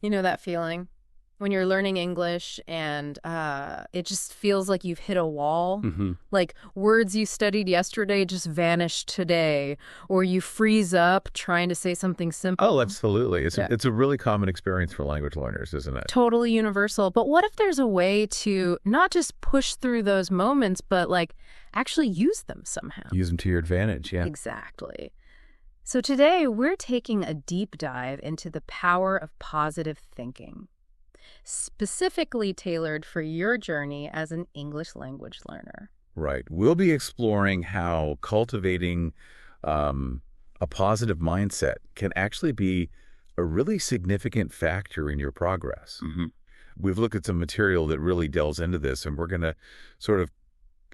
You know that feeling when you're learning English and it just feels like you've hit a wall? Hmm. Like words you studied yesterday just vanished today, or you freeze up trying to say something Oh, simple. absolutely. Yeah. It's a really common experience for language learners, isn't it? Totally universal. But what if there's a way to not just push through those moments, but like actually use them somehow? Use them to your advantage, yeah. Exactly. So today we're taking a deep dive into the power of positive thinking, specifically tailored for your journey as an English language learner. Right. We'll be exploring how cultivating a positive mindset can actually be a really significant factor in your progress. We've looked at some material that really delves into this, and we're going to sort of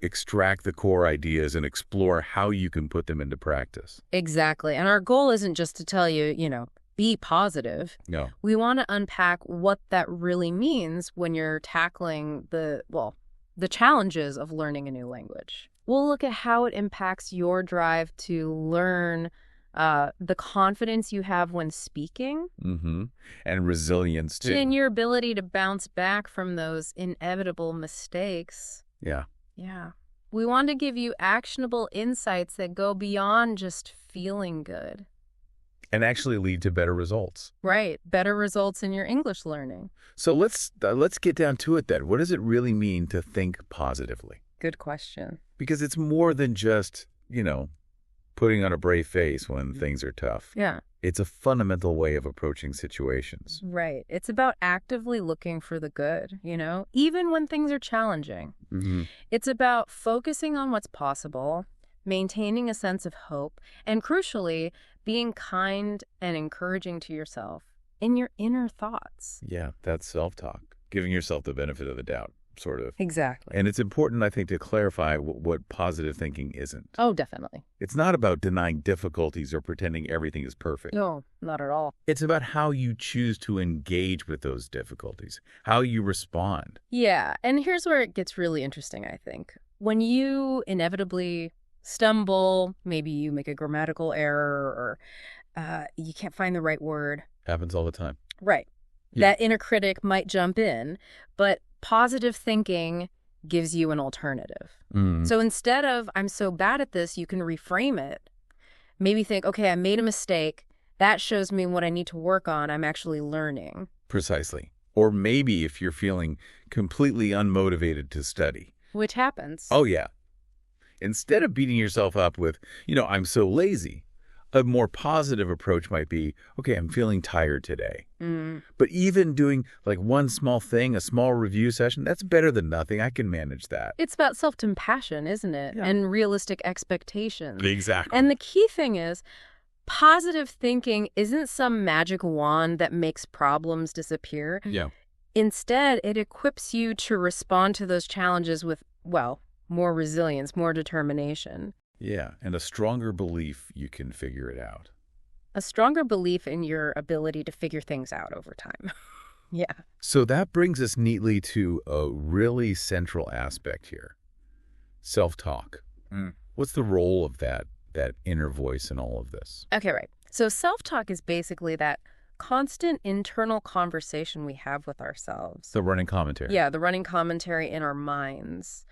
extract the core ideas and explore how you can put them into practice. Exactly. And our goal isn't just to tell you, be positive. No. We want to unpack what that really means when you're tackling the challenges of learning a new language. We'll look at how it impacts your drive to learn, the confidence you have when speaking, Mm-hmm. And resilience, too. and your ability to bounce back from those inevitable mistakes. Yeah. Yeah. We want to give you actionable insights that go beyond just feeling good. And actually lead to better results. Right. Better results in your English learning. So let's get down to it then. What does it really mean to think positively? Good question. Because it's more than just, putting on a brave face when things are tough. Yeah. It's a fundamental way of approaching situations. Right. It's about actively looking for the good, even when things are challenging. Mm-hmm. It's about focusing on what's possible, maintaining a sense of hope, and crucially, being kind and encouraging to yourself in your inner thoughts. Yeah, that's self-talk. Giving yourself the benefit of the doubt, sort of. Exactly. And it's important, I think, to clarify what positive thinking isn't. Oh, definitely. It's not about denying difficulties or pretending everything is perfect. No, not at all. It's about how you choose to engage with those difficulties, how you respond. Yeah, and here's where it gets really interesting, I think. When you inevitably stumble, maybe you make a grammatical error or you can't find the right word. Happens all the time. Right. Yeah. That inner critic might jump in, but positive thinking gives you an alternative. Mm. So instead of, I'm so bad at this, you can reframe it. Maybe think, okay, I made a mistake. That shows me what I need to work on. I'm actually learning. Precisely. Or maybe if you're feeling completely unmotivated to study. Which happens. Oh, yeah. Instead of beating yourself up with, I'm so lazy, a more positive approach might be, okay, I'm feeling tired today. But even doing like one small thing, a small review session, that's better than nothing. I can manage that. It's about self-compassion, isn't it? Yeah. And realistic expectations. Exactly. And the key thing is, positive thinking isn't some magic wand that makes problems disappear. Yeah. Instead, it equips you to respond to those challenges with, more resilience, more determination. Yeah. And a stronger belief you can figure it out. A stronger belief in your ability to figure things out over time. Yeah. So that brings us neatly to a really central aspect here. Self-talk. What's the role of that inner voice in all of this? Okay, right. So self-talk is basically that constant internal conversation we have with ourselves. The running commentary. Yeah, the running commentary in our minds.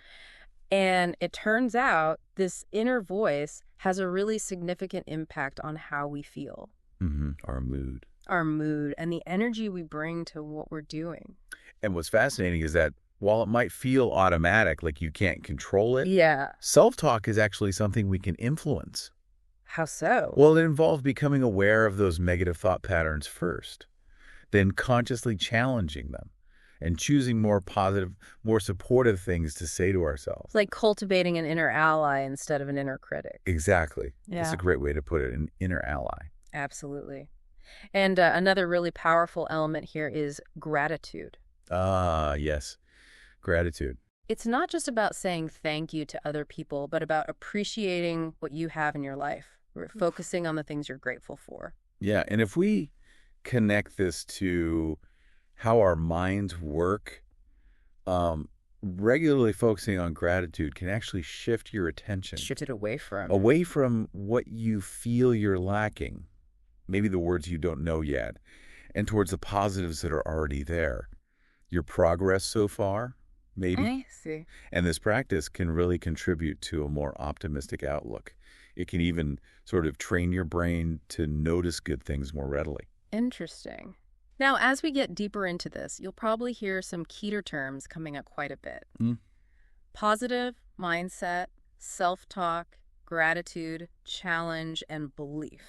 And it turns out this inner voice has a really significant impact on how we feel. Mm-hmm. Our mood. Our mood and the energy we bring to what we're doing. And what's fascinating is that while it might feel automatic, like you can't control it, Yeah. self-talk is actually something we can influence. How so? Well, it involves becoming aware of those negative thought patterns first, then consciously challenging them and choosing more positive, more supportive things to say to ourselves. Like cultivating an inner ally instead of an inner critic. Exactly. Yeah. That's a great way to put it, an inner ally. Absolutely. And another really powerful element here is gratitude. Ah, yes. Gratitude. It's not just about saying thank you to other people, but about appreciating what you have in your life, focusing on the things you're grateful for. Yeah, and if we connect this to how our minds work, regularly focusing on gratitude can actually shift your attention Shift it away from. away from what you feel you're lacking, maybe the words you don't know yet, and towards the positives that are already there. Your progress so far, maybe. I see. And this practice can really contribute to a more optimistic outlook. It can even sort of train your brain to notice good things more readily. Interesting. Now, as we get deeper into this, you'll probably hear some keter terms coming up quite a bit. Positive, mindset, self-talk, gratitude, challenge, and belief.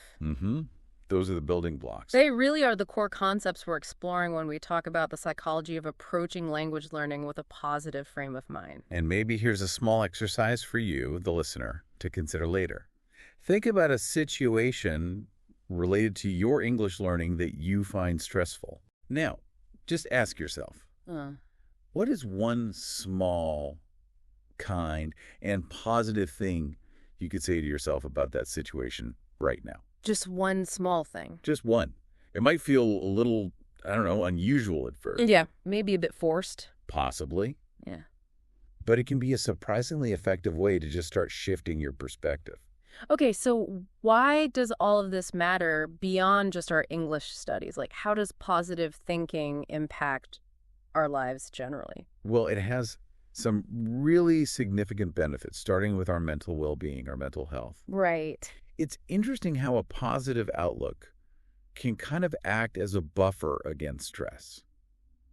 Those are the building blocks. They really are the core concepts we're exploring when we talk about the psychology of approaching language learning with a positive frame of mind. And maybe here's a small exercise for you, the listener, to consider later. Think about a situation related to your English learning that you find stressful. Now, just ask yourself, what is one small, kind, and positive thing you could say to yourself about that situation right now? Just one small thing. Just one. It might feel a little, I don't know, unusual at first. Yeah, maybe a bit forced. Possibly. Yeah. But it can be a surprisingly effective way to just start shifting your perspective. Okay, so why does all of this matter beyond just our English studies? Like, how does positive thinking impact our lives generally? Well, it has some really significant benefits, starting with our mental well-being, our mental health. Right. It's interesting how a positive outlook can kind of act as a buffer against stress.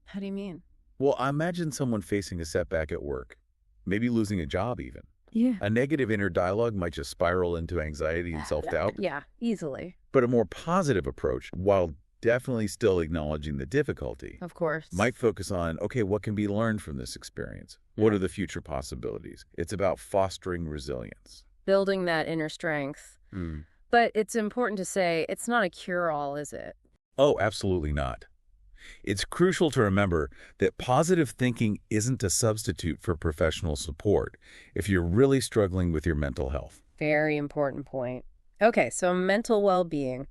How do you mean? Well, I imagine someone facing a setback at work, maybe losing a job even. Yeah. A negative inner dialogue might just spiral into anxiety and self-doubt. Yeah, easily. But a more positive approach, while definitely still acknowledging the difficulty, Of course. might focus on, okay, what can be learned from this experience? What are the future possibilities? It's about fostering resilience. Building that inner strength. But it's important to say it's not a cure-all, is it? Oh, absolutely not. It's crucial to remember that positive thinking isn't a substitute for professional support if you're really struggling with your mental health. Very important point. Okay, so mental well-being.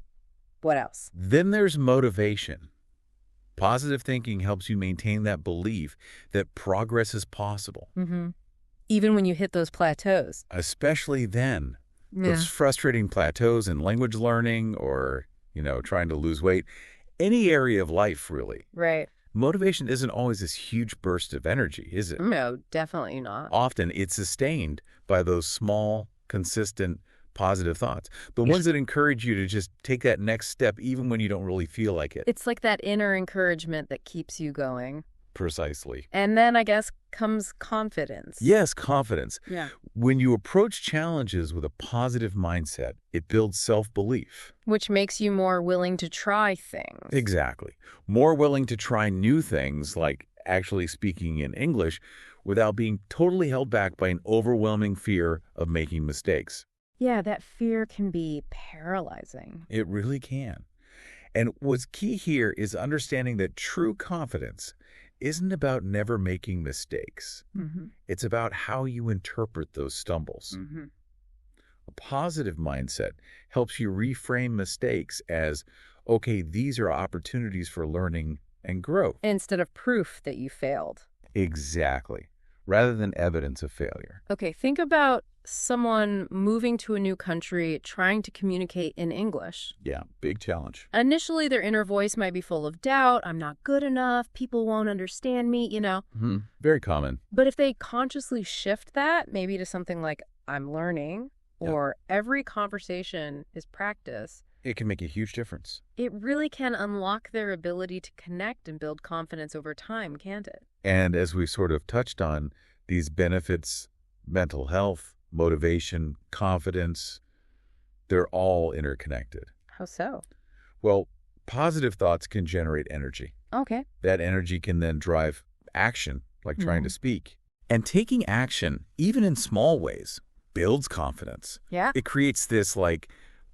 What else? Then there's motivation. Positive thinking helps you maintain that belief that progress is possible. Even when you hit those plateaus. Especially then. Those frustrating plateaus in language learning or, trying to lose weight. Any area of life, really. Right. Motivation isn't always this huge burst of energy, is it? No, definitely not. Often it's sustained by those small, consistent, positive thoughts. The ones that encourage you to just take that next step even when you don't really feel like it. It's like that inner encouragement that keeps you going. Precisely. And then, I guess, comes confidence. Yes, confidence. Yeah. When you approach challenges with a positive mindset, it builds self-belief. Which makes you more willing to try things. Exactly. More willing to try new things, like actually speaking in English, without being totally held back by an overwhelming fear of making mistakes. Yeah, that fear can be paralyzing. It really can. And what's key here is understanding that true confidence isn't about never making mistakes. It's about how you interpret those stumbles. A positive mindset helps you reframe mistakes as, okay, these are opportunities for learning and growth. Instead of proof that you failed. Exactly. Rather than evidence of failure. Okay, think about someone moving to a new country trying to communicate in English. Yeah, big challenge. Initially, their inner voice might be full of doubt. I'm not good enough. People won't understand me, Very common. But if they consciously shift that, maybe to something like, I'm learning, or every conversation is practice, It can make a huge difference. it really can unlock their ability to connect and build confidence over time, can't it? And as we sort of touched on, these benefits, mental health, motivation, confidence, they're all interconnected. How so? Well, positive thoughts can generate energy. Okay. That energy can then drive action, like trying to speak. And taking action, even in small ways, builds confidence. Yeah, It creates this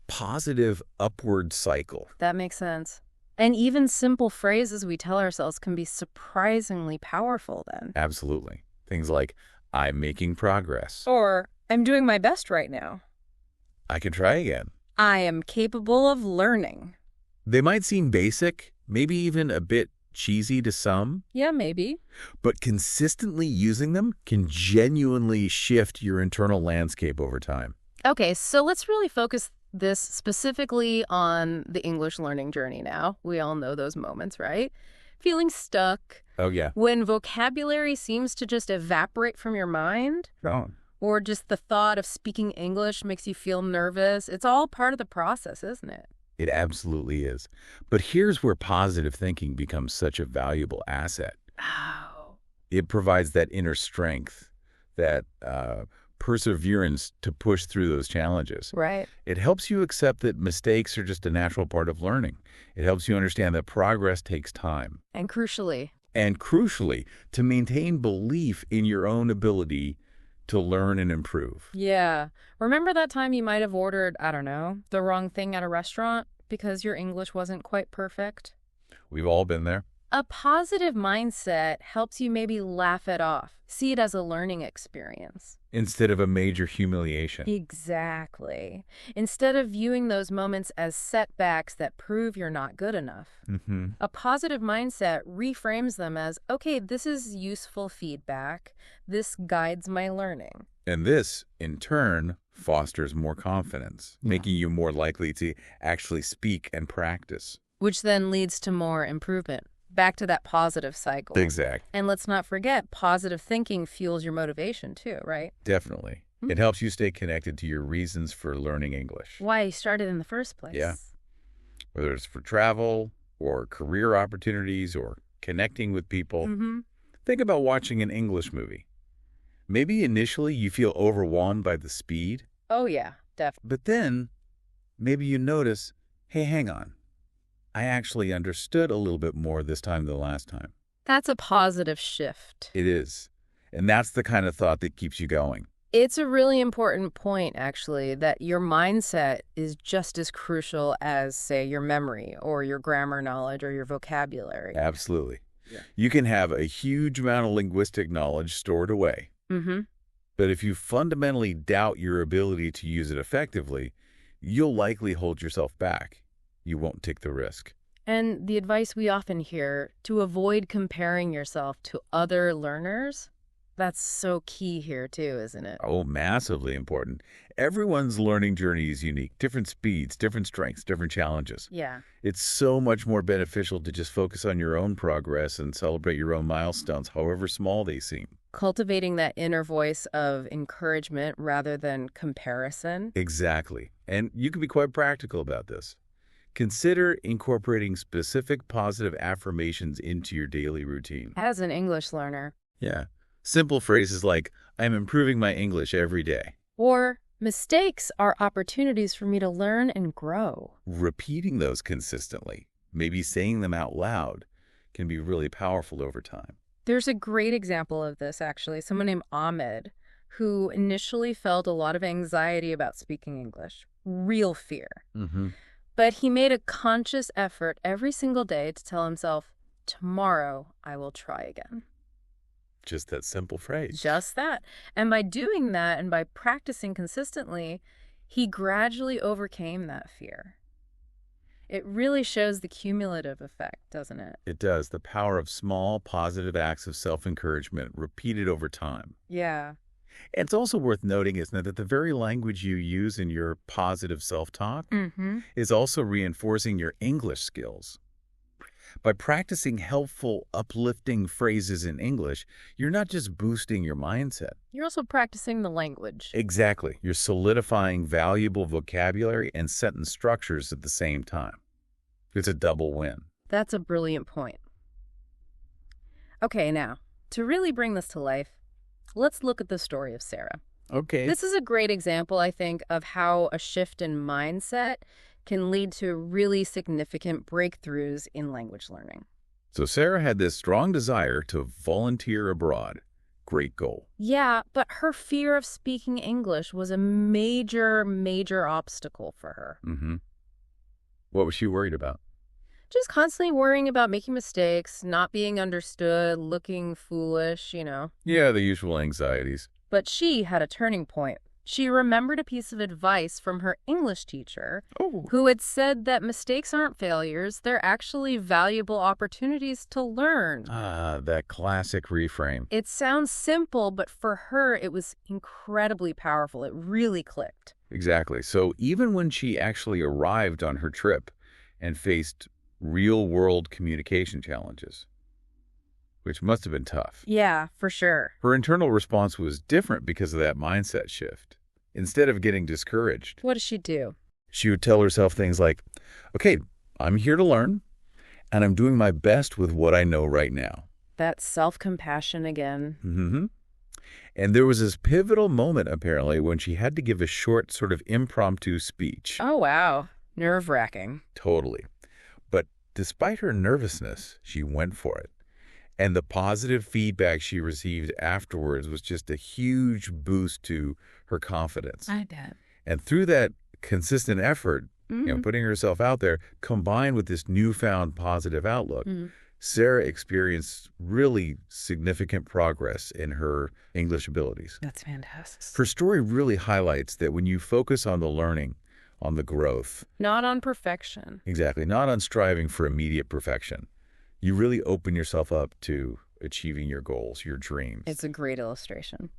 positive upward cycle. that makes sense. And even simple phrases we tell ourselves can be surprisingly powerful then. Absolutely. Things like, I'm making progress. Or, I'm doing my best right now. I can try again. I am capable of learning. They might seem basic, maybe even a bit cheesy to some, Yeah, maybe. but consistently using them can genuinely shift your internal landscape over time. Okay, so let's really focus this specifically on the English learning journey now. We all know those moments, right? Feeling stuck. Oh, yeah. When vocabulary seems to just evaporate from your mind. Oh. Or just the thought of speaking English makes you feel nervous. It's all part of the process, isn't it? It absolutely is. But here's where positive thinking becomes such a valuable asset. Oh. It provides that inner strength, that perseverance to push through those challenges. Right. It helps you accept that mistakes are just a natural part of learning. It helps you understand that progress takes time. And crucially, To maintain belief in your own ability to learn and improve. yeah. Remember that time you might have ordered, I don't know, the wrong thing at a restaurant because your English wasn't quite perfect? We've all been there. A positive mindset helps you maybe laugh it off, see it as a learning experience. Instead of a major humiliation. Exactly. Instead of viewing those moments as setbacks that prove you're not good enough. Mm-hmm. A positive mindset reframes them as, okay, this is useful feedback. This guides my learning. And this, in turn, fosters more confidence, making you more likely to actually speak and practice. Which then leads to more improvement. Back to that positive cycle. Exactly. And let's not forget, positive thinking fuels your motivation too, right? Definitely. It helps you stay connected to your reasons for learning English. Why you started in the first place. Yeah. Whether it's for travel or career opportunities or connecting with people. Mm-hmm. Think about watching an English movie. Maybe initially you feel overwhelmed by the speed, Oh, yeah, definitely. but then maybe you notice, hey, hang on. I actually understood a little bit more this time than the last time. That's a positive shift. It is. And that's the kind of thought that keeps you going. It's a really important point, actually, that your mindset is just as crucial as, say, your memory or your grammar knowledge or your vocabulary. Absolutely. Yeah. You can have a huge amount of linguistic knowledge stored away. Mm-hmm. But if you fundamentally doubt your ability to use it effectively, you'll likely hold yourself back. You won't take the risk. And the advice we often hear, to avoid comparing yourself to other learners, that's so key here too, isn't it? Oh, massively important. Everyone's learning journey is unique. Different speeds, different strengths, different challenges. Yeah. It's so much more beneficial to just focus on your own progress and celebrate your own milestones, however small they seem. Cultivating that inner voice of encouragement rather than comparison. Exactly. And you can be quite practical about this. Consider incorporating specific positive affirmations into your daily routine. As an English learner. Yeah. Simple phrases like, I'm improving my English every day. Or, mistakes are opportunities for me to learn and grow. Repeating those consistently, maybe saying them out loud, can be really powerful over time. There's a great example of this, actually. Someone named Ahmed, who initially felt a lot of anxiety about speaking English. Real fear. Mm-hmm. But he made a conscious effort every single day to tell himself, tomorrow I will try again. Just that simple phrase. Just that. And by doing that and by practicing consistently, he gradually overcame that fear. It really shows the cumulative effect, doesn't it? It does. The power of small, positive acts of self-encouragement repeated over time. Yeah. It's also worth noting, isn't it, that the very language you use in your positive self-talk is also reinforcing your English skills. By practicing helpful, uplifting phrases in English, you're not just boosting your mindset. You're also practicing the language. Exactly. You're solidifying valuable vocabulary and sentence structures at the same time. It's a double win. That's a brilliant point. Okay, now, to really bring this to life, let's look at the story of Sarah. Okay. This is a great example, I think, of how a shift in mindset can lead to really significant breakthroughs in language learning. So Sarah had this strong desire to volunteer abroad. Great goal. Yeah, but her fear of speaking English was a major, major obstacle for her. Mm-hmm. What was she worried about? Just constantly worrying about making mistakes, not being understood, looking foolish, Yeah, the usual anxieties. But she had a turning point. She remembered a piece of advice from her English teacher Oh. who had said that mistakes aren't failures, they're actually valuable opportunities to learn. Ah, that classic reframe. It sounds simple, but for her, it was incredibly powerful. It really clicked. Exactly. So even when she actually arrived on her trip and faced real-world communication challenges, which must have been tough, Yeah, for sure. her internal response was different because of that mindset shift. Instead of getting discouraged, What does she do? she would tell herself things like, okay, I'm here to learn, and I'm doing my best with what I know right now. That self-compassion again. Mm-hmm. And there was this pivotal moment, apparently, when she had to give a short, sort of impromptu speech. Oh, wow. Nerve-wracking. Totally. But despite her nervousness, she went for it. And the positive feedback she received afterwards was just a huge boost to her confidence. I bet. And through that consistent effort, putting herself out there, combined with this newfound positive outlook, Sarah experienced really significant progress in her English abilities. That's fantastic. Her story really highlights that when you focus on the learning, on the growth, Not on perfection. exactly, not on striving for immediate perfection, you really open yourself up to achieving your goals, your dreams. It's a great illustration.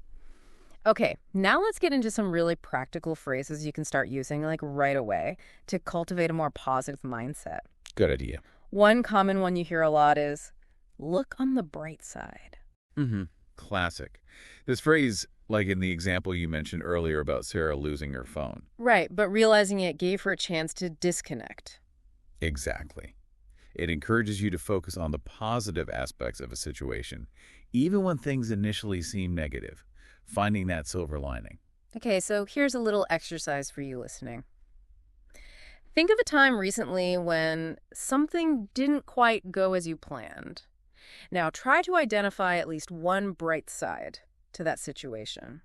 Okay, now let's get into some really practical phrases you can start using like right away to cultivate a more positive mindset. Good idea. One common one you hear a lot is, look on the bright side. Classic. This phrase, like in the example you mentioned earlier about Sarah losing her phone. Right, but realizing it gave her a chance to disconnect. Exactly. It encourages you to focus on the positive aspects of a situation, even when things initially seem negative, finding that silver lining. Okay, so here's a little exercise for you listening. Think of a time recently when something didn't quite go as you planned. Now try to identify at least one bright side to that situation.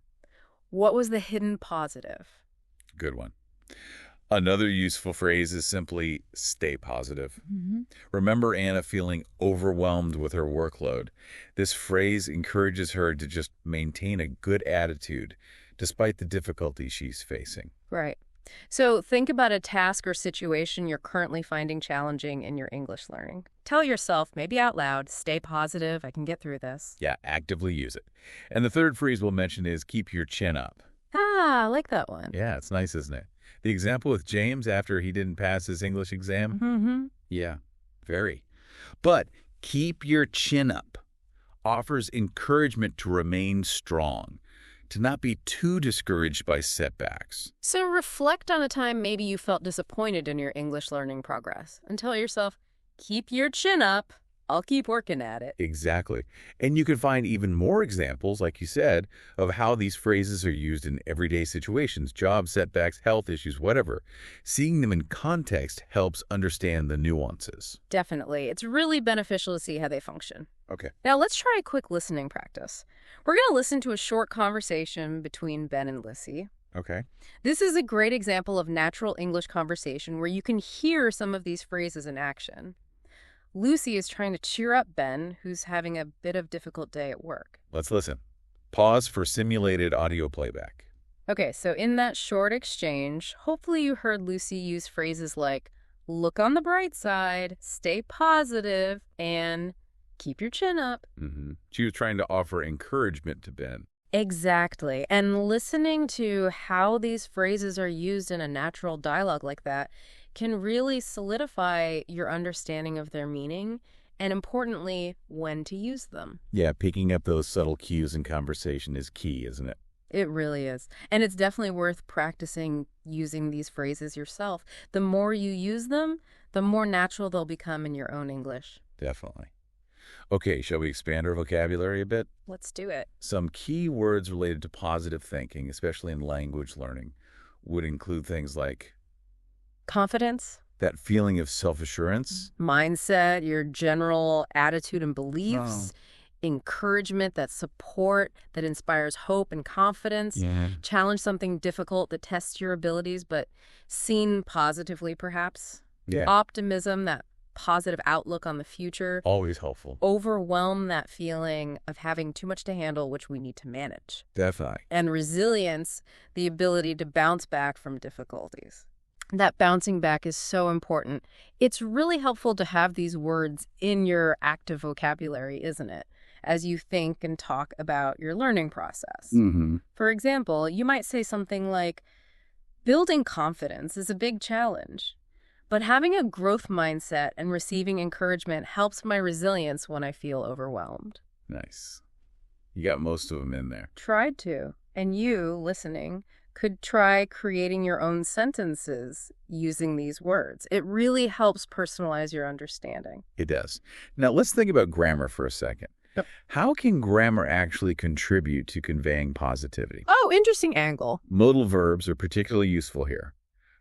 What was the hidden positive? Good one. Another useful phrase is simply stay positive. Remember Anna feeling overwhelmed with her workload. This phrase encourages her to just maintain a good attitude despite the difficulties she's facing. Right. So think about a task or situation you're currently finding challenging in your English learning. Tell yourself, maybe out loud, stay positive, I can get through this. Yeah, actively use it. And the third phrase we'll mention is keep your chin up. Ah, I like that one. Yeah, it's nice, isn't it? The example with James after he didn't pass his English exam? Yeah, very. But keep your chin up offers encouragement to remain strong, to not be too discouraged by setbacks. So reflect on a time maybe you felt disappointed in your English learning progress and tell yourself, keep your chin up, I'll keep working at it. Exactly. And you can find even more examples, like you said, of how these phrases are used in everyday situations, job setbacks, health issues, whatever. Seeing them in context helps understand the nuances. Definitely. It's really beneficial to see how they function. Okay. Now let's try a quick listening practice. We're going to listen to a short conversation between Ben and Lissy. Okay. This is a great example of natural English conversation where you can hear some of these phrases in action. Lucy is trying to cheer up Ben, who's having a bit of difficult day at work. Let's listen. Pause for simulated audio playback. Okay, so in that short exchange, hopefully you heard Lucy use phrases like, look on the bright side, stay positive, and keep your chin up. She was trying to offer encouragement to Ben. Exactly. And listening to how these phrases are used in a natural dialogue like that can really solidify your understanding of their meaning and, importantly, when to use them. Yeah, picking up those subtle cues in conversation is key, isn't it? It really is. And it's definitely worth practicing using these phrases yourself. The more you use them, the more natural they'll become in your own English. Definitely. Okay, shall we expand our vocabulary a bit? Let's do it. Some key words related to positive thinking, especially in language learning, would include things like Confidence, that feeling of self-assurance. mindset, your general attitude and beliefs, encouragement, that support that inspires hope and confidence, challenge something difficult that tests your abilities, but seen positively perhaps, Yeah. optimism, that positive outlook on the future, Always helpful. overwhelm that feeling of having too much to handle, which we need to manage. Definitely. And resilience, the ability to bounce back from difficulties. That bouncing back is so important. It's really helpful to have these words in your active vocabulary, isn't it? As you think and talk about your learning process. Mm-hmm. For example, you might say something like, building confidence is a big challenge, but having a growth mindset and receiving encouragement helps my resilience when I feel overwhelmed. Nice. You got most of them in there. Tried to. And you, listening, could try creating your own sentences using these words. It really helps personalize your understanding. It does. Now, let's think about grammar for a second. Yep. How can grammar actually contribute to conveying positivity? Oh, interesting angle. Modal verbs are particularly useful here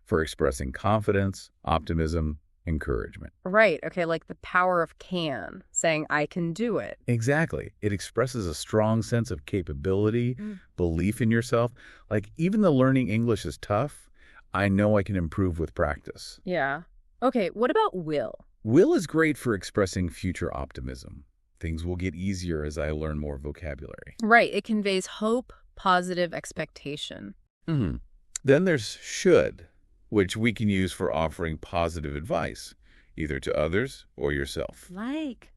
for expressing confidence, optimism, encouragement. Right. Okay, like the power of can, saying I can do it. Exactly. It expresses a strong sense of capability, belief in yourself. Like, even though learning English is tough, I know I can improve with practice. Yeah. Okay, what about will? Will is great for expressing future optimism. Things will get easier as I learn more vocabulary. Right. It conveys hope, positive expectation. Mm-hmm. Then there's should, which we can use for offering positive advice, either to others or yourself. Like?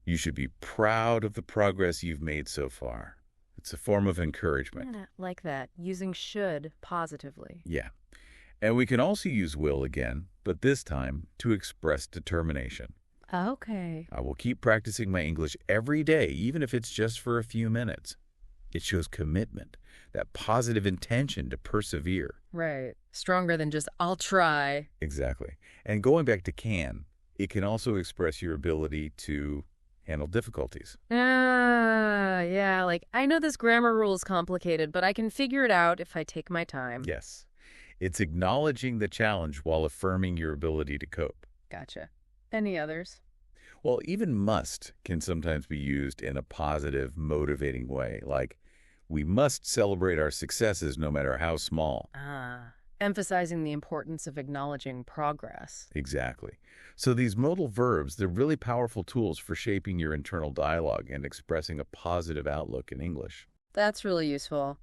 You should be proud of the progress you've made so far. It's a form of encouragement. Like that, using should positively. Yeah. And we can also use will again, but this time to express determination. Okay. I will keep practicing my English every day, even if it's just for a few minutes. It shows commitment, that positive intention to persevere. Right. Stronger than just, I'll try. Exactly. And going back to can, it can also express your ability to handle difficulties. Yeah, like, I know this grammar rule is complicated, but I can figure it out if I take my time. Yes. It's acknowledging the challenge while affirming your ability to cope. Gotcha. Any others? Well, even must can sometimes be used in a positive, motivating way, like, we must celebrate our successes no matter how small. Emphasizing the importance of acknowledging progress. Exactly. So these modal verbs, they're really powerful tools for shaping your internal dialogue and expressing a positive outlook in English. That's really useful.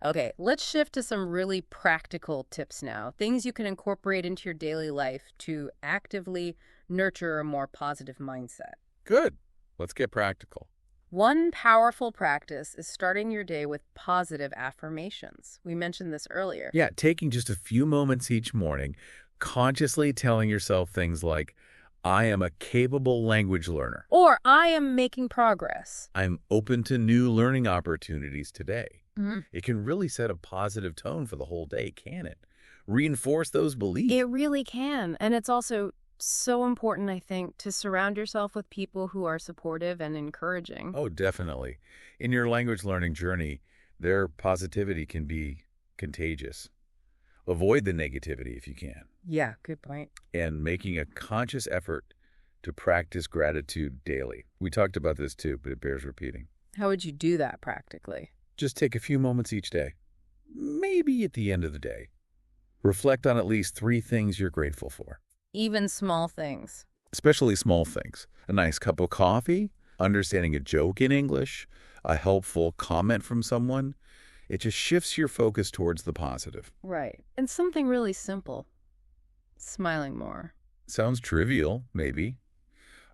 Okay, let's shift to some really practical tips now. Things you can incorporate into your daily life to actively nurture a more positive mindset. Good. Let's get practical. One powerful practice is starting your day with positive affirmations. We mentioned this earlier. Yeah, taking just a few moments each morning, consciously telling yourself things like, I am a capable language learner. Or I am making progress. I'm open to new learning opportunities today. Mm-hmm. It can really set a positive tone for the whole day, can it? Reinforce those beliefs. It really can. And it's also so important, I think, to surround yourself with people who are supportive and encouraging. Oh, definitely. In your language learning journey, their positivity can be contagious. Avoid the negativity if you can. Yeah, good point. And making a conscious effort to practice gratitude daily. We talked about this too, but it bears repeating. How would you do that practically? Just take a few moments each day, maybe at the end of the day. Reflect on at least 3 things you're grateful for. Even small things. Especially small things. A nice cup of coffee, understanding a joke in English, a helpful comment from someone. It just shifts your focus towards the positive. Right. And something really simple. Smiling more. Sounds trivial, maybe,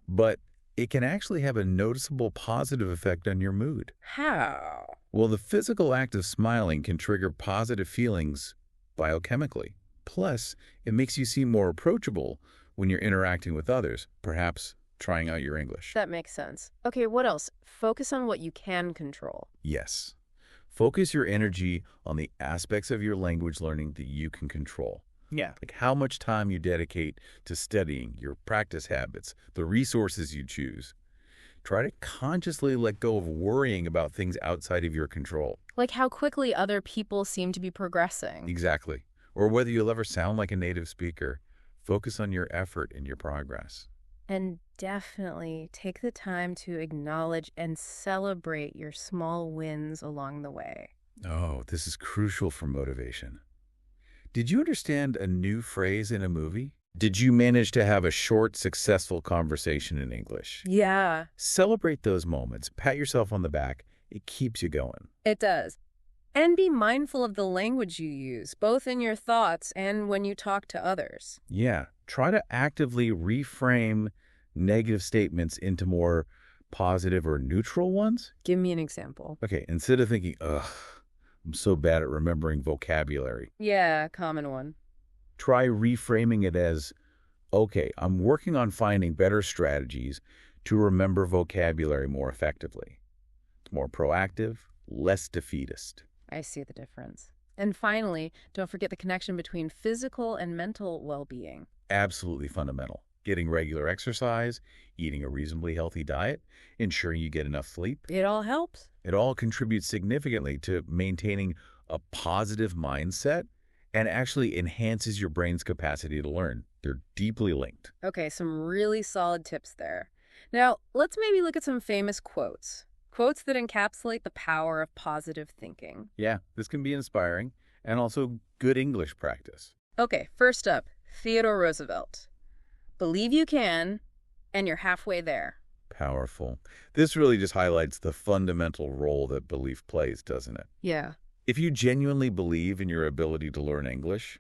but it can actually have a noticeable positive effect on your mood. How? Well, the physical act of smiling can trigger positive feelings biochemically. Plus, it makes you seem more approachable when you're interacting with others, perhaps trying out your English. That makes sense. Okay, what else? Focus on what you can control. Yes. Focus your energy on the aspects of your language learning that you can control. Yeah. Like how much time you dedicate to studying, your practice habits, the resources you choose. Try to consciously let go of worrying about things outside of your control. Like how quickly other people seem to be progressing. Exactly. Or whether you'll ever sound like a native speaker. Focus on your effort and your progress. And definitely take the time to acknowledge and celebrate your small wins along the way. Oh, this is crucial for motivation. Did you understand a new phrase in a movie? Did you manage to have a short, successful conversation in English? Yeah, Celebrate those moments. Pat yourself on the back. It keeps you going. it does. And be mindful of the language you use, both in your thoughts and when you talk to others. Yeah. Try to actively reframe negative statements into more positive or neutral ones. Give me an example. Okay, instead of thinking, ugh, I'm so bad at remembering vocabulary, Yeah, common one. try reframing it as, okay, I'm working on finding better strategies to remember vocabulary more effectively. It's more proactive, less defeatist. I see the difference. And finally, don't forget the connection between physical and mental well-being. Absolutely fundamental. Getting regular exercise, eating a reasonably healthy diet, ensuring you get enough sleep. It all helps. It all contributes significantly to maintaining a positive mindset and actually enhances your brain's capacity to learn. They're deeply linked. Okay, some really solid tips there. Now, let's maybe look at some famous quotes. Quotes that encapsulate the power of positive thinking. Yeah, this can be inspiring and also good English practice. Okay, first up, Theodore Roosevelt. Believe you can, and you're halfway there. Powerful. This really just highlights the fundamental role that belief plays, doesn't it? Yeah. If you genuinely believe in your ability to learn English,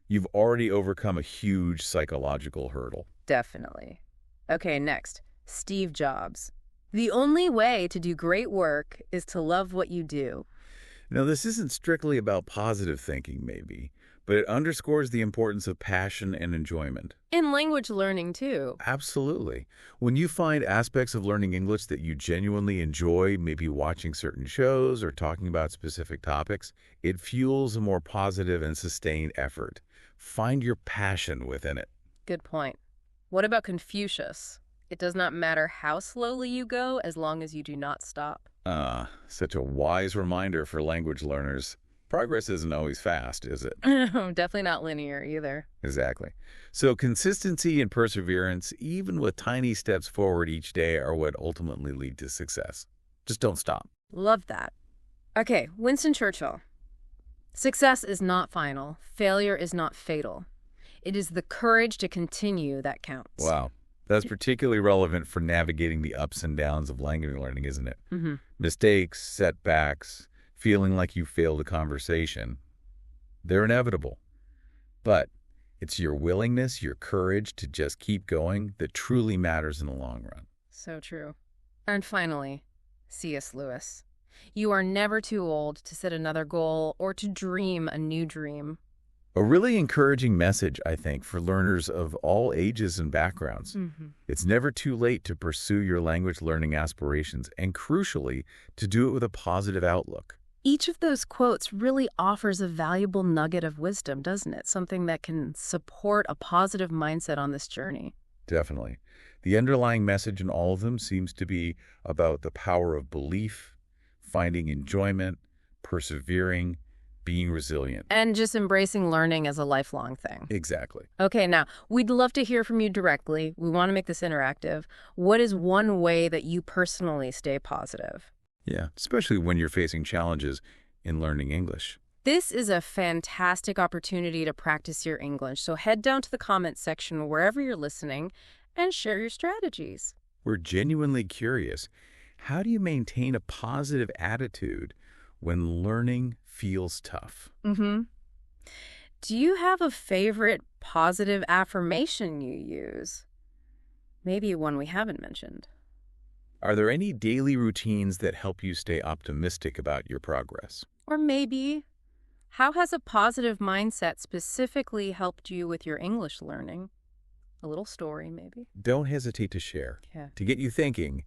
you've already overcome a huge psychological hurdle. Definitely. Okay, next, Steve Jobs. The only way to do great work is to love what you do. Now, this isn't strictly about positive thinking, maybe, but it underscores the importance of passion and enjoyment. In language learning, too. Absolutely. When you find aspects of learning English that you genuinely enjoy, maybe watching certain shows or talking about specific topics, it fuels a more positive and sustained effort. Find your passion within it. Good point. What about Confucius? It does not matter how slowly you go as long as you do not stop. Such a wise reminder for language learners. Progress isn't always fast, is it? Definitely not linear either. Exactly. So consistency and perseverance, even with tiny steps forward each day, are what ultimately lead to success. Just don't stop. Love that. Okay, Winston Churchill. Success is not final. Failure is not fatal. It is the courage to continue that counts. Wow. That's particularly relevant for navigating the ups and downs of language learning, isn't it? Mm-hmm. Mistakes, setbacks, feeling like you failed a conversation, they're inevitable. But it's your willingness, your courage to just keep going that truly matters in the long run. So true. And finally, C.S. Lewis. You are never too old to set another goal or to dream a new dream. A really encouraging message, I think, for learners of all ages and backgrounds. Mm-hmm. It's never too late to pursue your language learning aspirations, and crucially, to do it with a positive outlook. Each of those quotes really offers a valuable nugget of wisdom, doesn't it? Something that can support a positive mindset on this journey. Definitely. The underlying message in all of them seems to be about the power of belief, finding enjoyment, persevering, being resilient. And just embracing learning as a lifelong thing. Exactly. Okay, now, we'd love to hear from you directly. We want to make this interactive. What is one way that you personally stay positive? Yeah, especially when you're facing challenges in learning English. This is a fantastic opportunity to practice your English, so head down to the comments section wherever you're listening and share your strategies. We're genuinely curious. How do you maintain a positive attitude when learning feels tough? Mm-hmm. Do you have a favorite positive affirmation you use? Maybe one we haven't mentioned. Are there any daily routines that help you stay optimistic about your progress? Or maybe, how has a positive mindset specifically helped you with your English learning? A little story, maybe. Don't hesitate to share. Yeah. To get you thinking,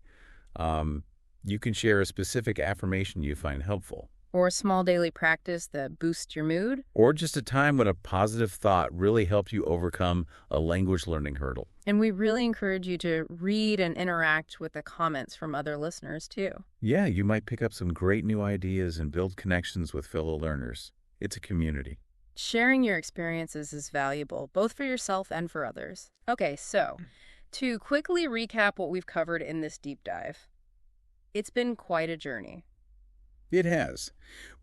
you can share a specific affirmation you find helpful. Or a small daily practice that boosts your mood. Or just a time when a positive thought really helped you overcome a language learning hurdle. And we really encourage you to read and interact with the comments from other listeners, too. Yeah, you might pick up some great new ideas and build connections with fellow learners. It's a community. Sharing your experiences is valuable, both for yourself and for others. Okay, so to quickly recap what we've covered in this deep dive, it's been quite a journey. It has.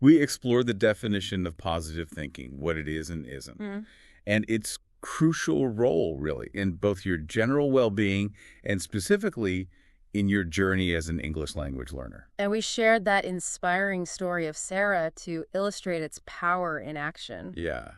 We explored the definition of positive thinking, what it is and isn't. Mm-hmm. And its crucial role, really, in both your general well-being and specifically in your journey as an English language learner. And we shared that inspiring story of Sarah to illustrate its power in action. Yeah.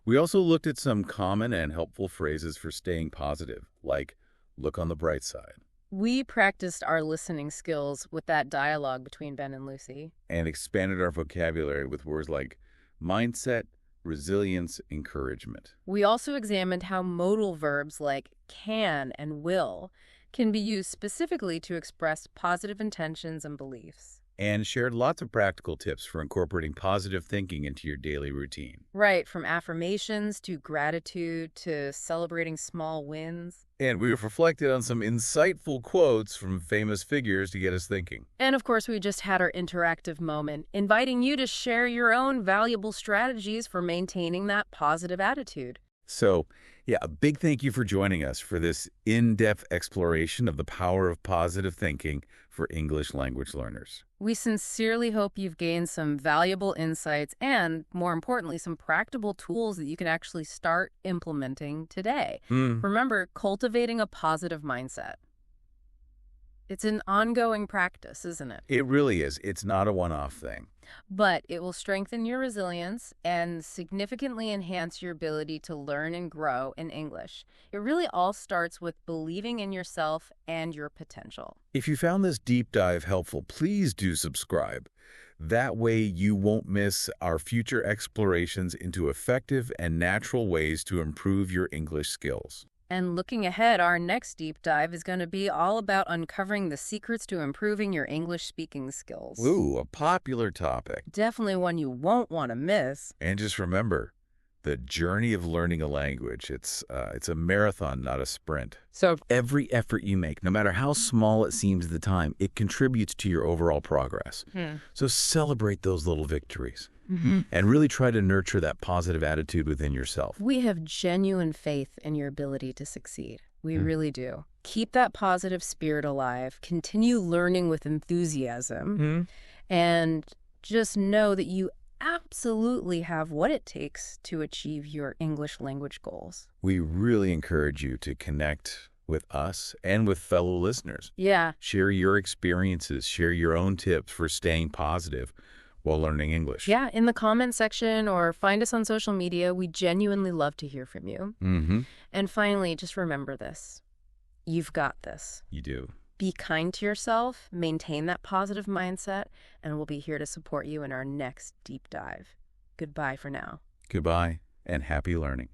We also looked at some common and helpful phrases for staying positive, like look on the bright side, We practiced our listening skills with that dialogue between Ben and Lucy. and expanded our vocabulary with words like mindset, resilience, encouragement. We also examined how modal verbs like can and will can be used specifically to express positive intentions and beliefs. And shared lots of practical tips for incorporating positive thinking into your daily routine. Right, from affirmations to gratitude to celebrating small wins. And we reflected on some insightful quotes from famous figures to get us thinking. And of course, we just had our interactive moment, inviting you to share your own valuable strategies for maintaining that positive attitude. So, yeah, a big thank you for joining us for this in-depth exploration of the power of positive thinking for English language learners. We sincerely hope you've gained some valuable insights and, more importantly, some practical tools that you can actually start implementing today. Remember, cultivating a positive mindset. It's an ongoing practice, isn't it? It really is. It's not a one-off thing. But it will strengthen your resilience and significantly enhance your ability to learn and grow in English. It really all starts with believing in yourself and your potential. If you found this deep dive helpful, please do subscribe. That way you won't miss our future explorations into effective and natural ways to improve your English skills. And looking ahead, our next deep dive is going to be all about uncovering the secrets to improving your English speaking skills. Ooh, a popular topic. Definitely one you won't want to miss. And just remember, the journey of learning a language, it's a marathon, not a sprint. So Every effort you make, no matter how small it seems at the time, it contributes to your overall progress. So celebrate those little victories. And really try to nurture that positive attitude within yourself. we have genuine faith in your ability to succeed. We really do. Keep that positive spirit alive. Continue learning with enthusiasm. And just know that you absolutely have what it takes to achieve your English language goals. We really encourage you to connect with us and with fellow listeners. Yeah. Share your experiences, share your own tips for staying positive while learning English. Yeah, in the comment section or find us on social media. We genuinely love to hear from you. And finally, just remember this. You've got this. You do. Be kind to yourself, maintain that positive mindset, and we'll be here to support you in our next deep dive. Goodbye for now. Goodbye and happy learning.